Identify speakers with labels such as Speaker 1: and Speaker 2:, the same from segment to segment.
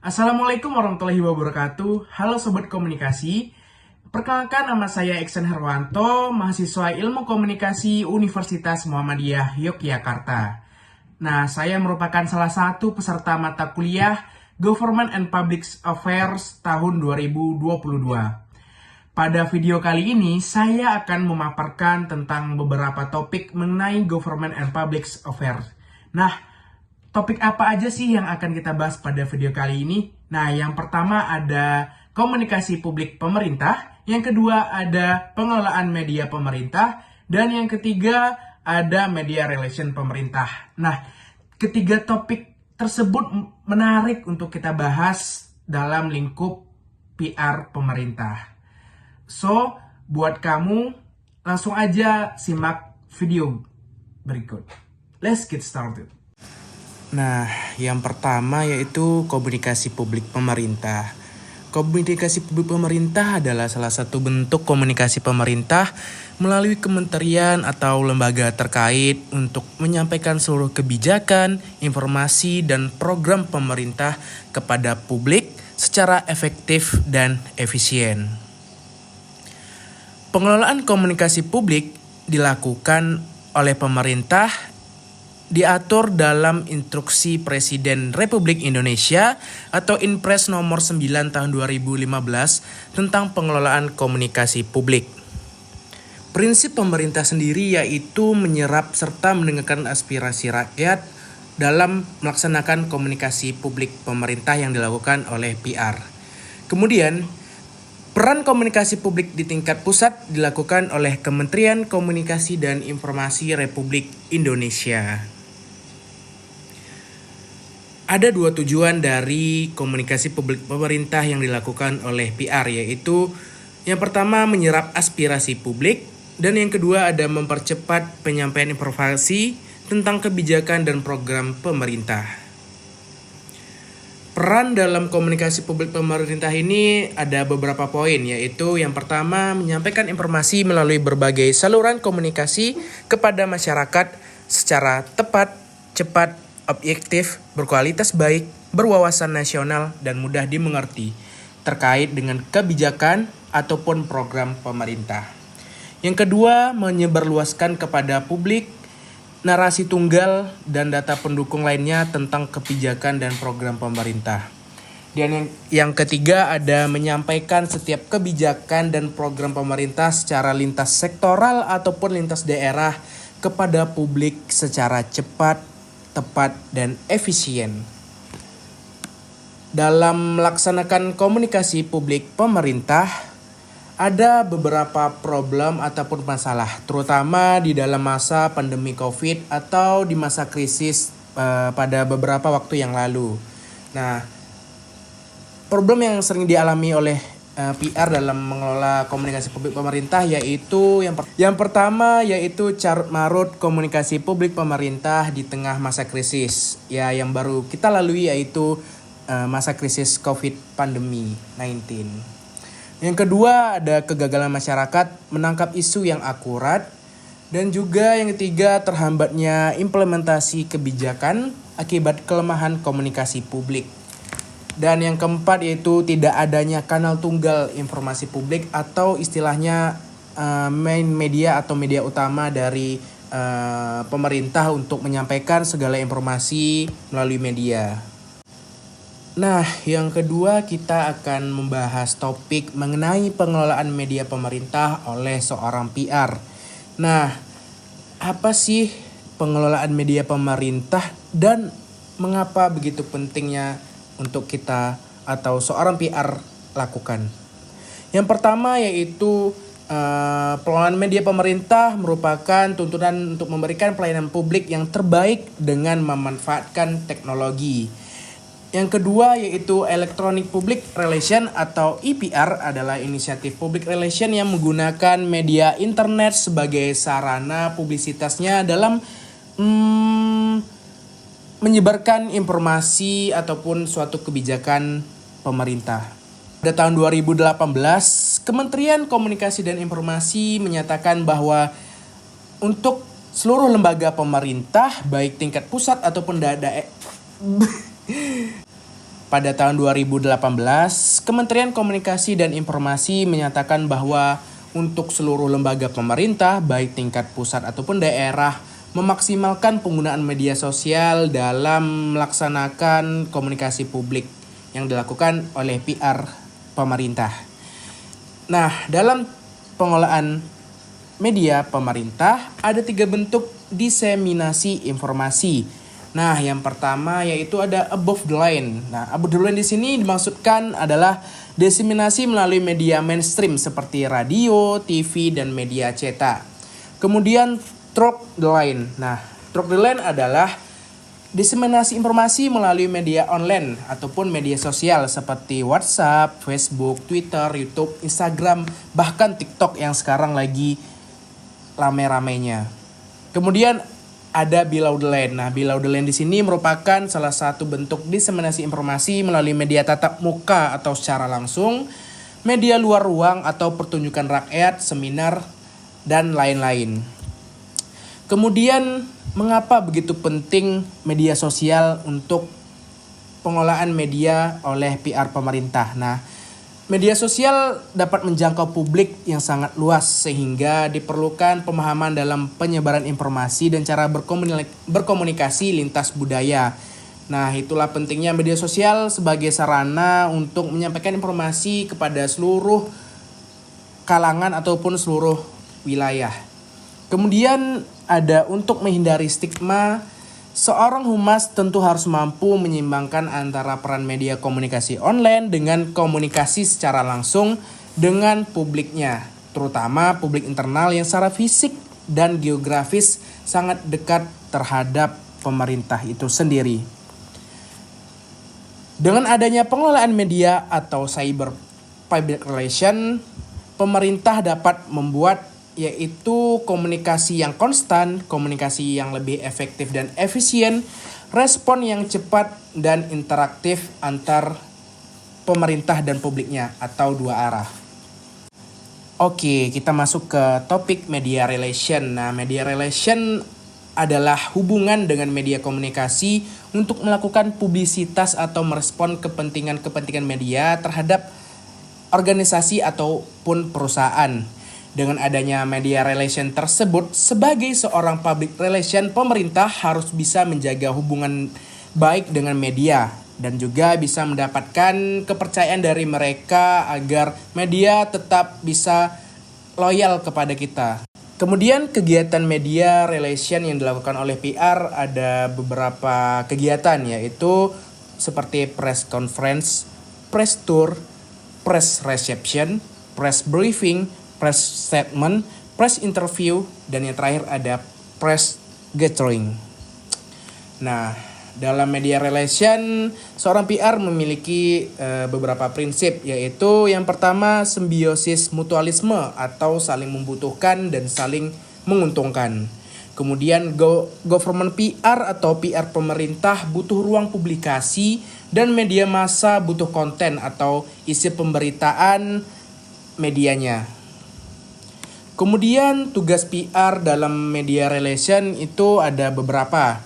Speaker 1: Assalamualaikum warahmatullahi wabarakatuh. Halo Sobat Komunikasi. Perkenalkan, nama saya Iksan Herwanto, mahasiswa Ilmu Komunikasi Universitas Muhammadiyah Yogyakarta. Nah, saya merupakan salah satu peserta mata kuliah Government and Public Affairs tahun 2022. Pada video kali ini, saya akan memaparkan tentang beberapa topik mengenai Government and Public Affairs. Nah, topik apa aja sih yang akan kita bahas pada video kali ini? Nah, yang pertama ada komunikasi publik pemerintah, yang kedua ada pengelolaan media pemerintah, dan yang ketiga ada media relation pemerintah. Nah, ketiga topik tersebut menarik untuk kita bahas dalam lingkup PR pemerintah. So, buat kamu, langsung aja simak video berikut. Let's get started. Nah, yang pertama yaitu komunikasi publik pemerintah. Komunikasi publik pemerintah adalah salah satu bentuk komunikasi pemerintah melalui kementerian atau lembaga terkait untuk menyampaikan seluruh kebijakan, informasi, dan program pemerintah kepada publik secara efektif dan efisien. Pengelolaan komunikasi publik dilakukan oleh pemerintah diatur dalam Instruksi Presiden Republik Indonesia atau Inpres nomor 9 tahun 2015 tentang pengelolaan komunikasi publik. Prinsip pemerintah sendiri yaitu menyerap serta mendengarkan aspirasi rakyat dalam melaksanakan komunikasi publik pemerintah yang dilakukan oleh PR. Kemudian, peran komunikasi publik di tingkat pusat dilakukan oleh Kementerian Komunikasi dan Informasi Republik Indonesia. Ada dua tujuan dari komunikasi publik pemerintah yang dilakukan oleh PR, yaitu yang pertama menyerap aspirasi publik, dan yang kedua ada mempercepat penyampaian informasi tentang kebijakan dan program pemerintah. Peran dalam komunikasi publik pemerintah ini ada beberapa poin, yaitu yang pertama menyampaikan informasi melalui berbagai saluran komunikasi kepada masyarakat secara tepat, cepat, objektif, berkualitas baik, berwawasan nasional, dan mudah dimengerti terkait dengan kebijakan ataupun program pemerintah. Yang kedua, menyebarluaskan kepada publik narasi tunggal dan data pendukung lainnya tentang kebijakan dan program pemerintah. Dan yang ketiga ada menyampaikan setiap kebijakan dan program pemerintah secara lintas sektoral ataupun lintas daerah kepada publik secara cepat, tepat, dan efisien. Dalam melaksanakan komunikasi publik pemerintah, ada beberapa problem ataupun masalah, terutama di dalam masa pandemi COVID atau di masa krisis pada beberapa waktu yang lalu. Nah, problem yang sering dialami oleh PR dalam mengelola komunikasi publik pemerintah yaitu yang pertama yaitu carut marut komunikasi publik pemerintah di tengah masa krisis ya yang baru kita lalui, yaitu masa krisis COVID pandemi 19. Yang kedua ada kegagalan masyarakat menangkap isu yang akurat, dan juga yang ketiga terhambatnya implementasi kebijakan akibat kelemahan komunikasi publik. Dan yang keempat yaitu tidak adanya kanal tunggal informasi publik atau istilahnya main media atau media utama dari pemerintah untuk menyampaikan segala informasi melalui media. Nah, yang kedua kita akan membahas topik mengenai pengelolaan media pemerintah oleh seorang PR. Nah, apa sih pengelolaan media pemerintah dan mengapa begitu pentingnya untuk kita atau seorang PR lakukan? Yang pertama yaitu pengelolaan media pemerintah merupakan tuntutan untuk memberikan pelayanan publik yang terbaik dengan memanfaatkan teknologi. Yang kedua yaitu Electronic Public Relation atau EPR adalah inisiatif public relation yang menggunakan media internet sebagai sarana publisitasnya dalam menyebarkan informasi ataupun suatu kebijakan pemerintah. Pada tahun 2018, Kementerian Komunikasi dan Informasi menyatakan bahwa untuk seluruh lembaga pemerintah, baik tingkat pusat ataupun pada tahun 2018, Kementerian Komunikasi dan Informasi menyatakan bahwa untuk seluruh lembaga pemerintah, baik tingkat pusat ataupun daerah, memaksimalkan penggunaan media sosial dalam melaksanakan komunikasi publik yang dilakukan oleh PR pemerintah. Nah, dalam pengelolaan media pemerintah ada 3 bentuk diseminasi informasi. Nah, yang pertama yaitu ada above the line. Nah, above the line di sini dimaksudkan adalah diseminasi melalui media mainstream seperti radio, TV, dan media cetak. Kemudian through the line. Nah, through the line adalah diseminasi informasi melalui media online ataupun media sosial seperti WhatsApp, Facebook, Twitter, YouTube, Instagram, bahkan TikTok yang sekarang lagi rame-ramenya. Kemudian ada below the line. Nah, below the line di sini merupakan salah satu bentuk diseminasi informasi melalui media tatap muka atau secara langsung, media luar ruang atau pertunjukan rakyat, seminar, dan lain-lain. Kemudian, mengapa begitu penting media sosial untuk pengelolaan media oleh PR pemerintah? Nah, media sosial dapat menjangkau publik yang sangat luas sehingga diperlukan pemahaman dalam penyebaran informasi dan cara berkomunikasi lintas budaya. Nah, itulah pentingnya media sosial sebagai sarana untuk menyampaikan informasi kepada seluruh kalangan ataupun seluruh wilayah. Kemudian ada untuk menghindari stigma. Seorang humas tentu harus mampu menyeimbangkan antara peran media komunikasi online dengan komunikasi secara langsung dengan publiknya, terutama publik internal yang secara fisik dan geografis sangat dekat terhadap pemerintah itu sendiri. Dengan adanya pengelolaan media atau cyber public relation, pemerintah dapat membuat yaitu komunikasi yang konstan, komunikasi yang lebih efektif dan efisien, respon yang cepat dan interaktif antar pemerintah dan publiknya atau dua arah. Oke, kita masuk ke topik media relation. Nah, media relation adalah hubungan dengan media komunikasi untuk melakukan publisitas atau merespon kepentingan-kepentingan media terhadap organisasi ataupun perusahaan. Dengan adanya media relation tersebut, sebagai seorang public relation, pemerintah harus bisa menjaga hubungan baik dengan media dan juga bisa mendapatkan kepercayaan dari mereka agar media tetap bisa loyal kepada kita. Kemudian kegiatan media relation yang dilakukan oleh PR ada beberapa kegiatan, yaitu seperti press conference, press tour, press reception, press briefing, press statement, press interview, dan yang terakhir ada press gathering. Nah, dalam media relation, seorang PR memiliki beberapa prinsip, yaitu yang pertama simbiosis mutualisme atau saling membutuhkan dan saling menguntungkan. Kemudian government PR atau PR pemerintah butuh ruang publikasi dan media massa butuh konten atau isi pemberitaan medianya. Kemudian tugas PR dalam media relation itu ada beberapa,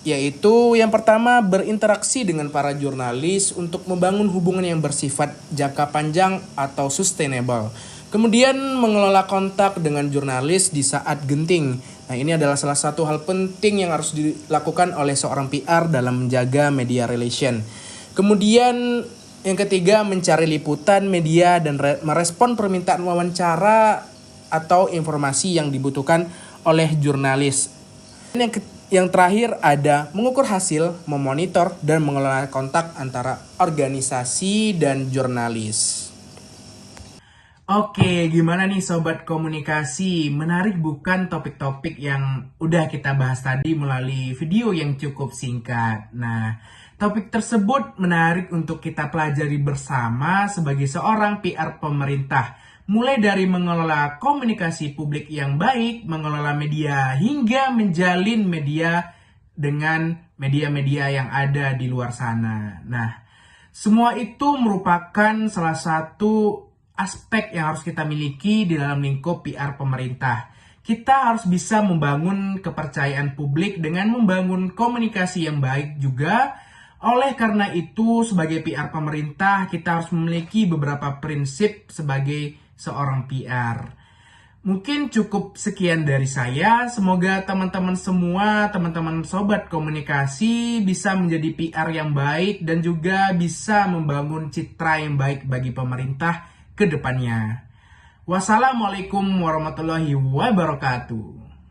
Speaker 1: yaitu yang pertama berinteraksi dengan para jurnalis untuk membangun hubungan yang bersifat jangka panjang atau sustainable. Kemudian mengelola kontak dengan jurnalis di saat genting. Nah, ini adalah salah satu hal penting yang harus dilakukan oleh seorang PR dalam menjaga media relation. Kemudian yang ketiga, mencari liputan media dan merespon permintaan wawancara atau informasi yang dibutuhkan oleh jurnalis. Yang terakhir ada mengukur hasil, memonitor, dan mengelola kontak antara organisasi dan jurnalis. Oke, gimana nih Sobat Komunikasi? Menarik bukan topik-topik yang udah kita bahas tadi melalui video yang cukup singkat? Nah, topik tersebut menarik untuk kita pelajari bersama sebagai seorang PR pemerintah. Mulai dari mengelola komunikasi publik yang baik, mengelola media, hingga menjalin media dengan media-media yang ada di luar sana. Nah, semua itu merupakan salah satu aspek yang harus kita miliki di dalam lingkup PR pemerintah. Kita harus bisa membangun kepercayaan publik dengan membangun komunikasi yang baik juga, Oleh karena itu, sebagai PR pemerintah, kita harus memiliki beberapa prinsip sebagai seorang PR. Mungkin cukup sekian dari saya. Semoga teman-teman semua, teman-teman sobat komunikasi bisa menjadi PR yang baik dan juga bisa membangun citra yang baik bagi pemerintah ke depannya. Wassalamualaikum warahmatullahi wabarakatuh.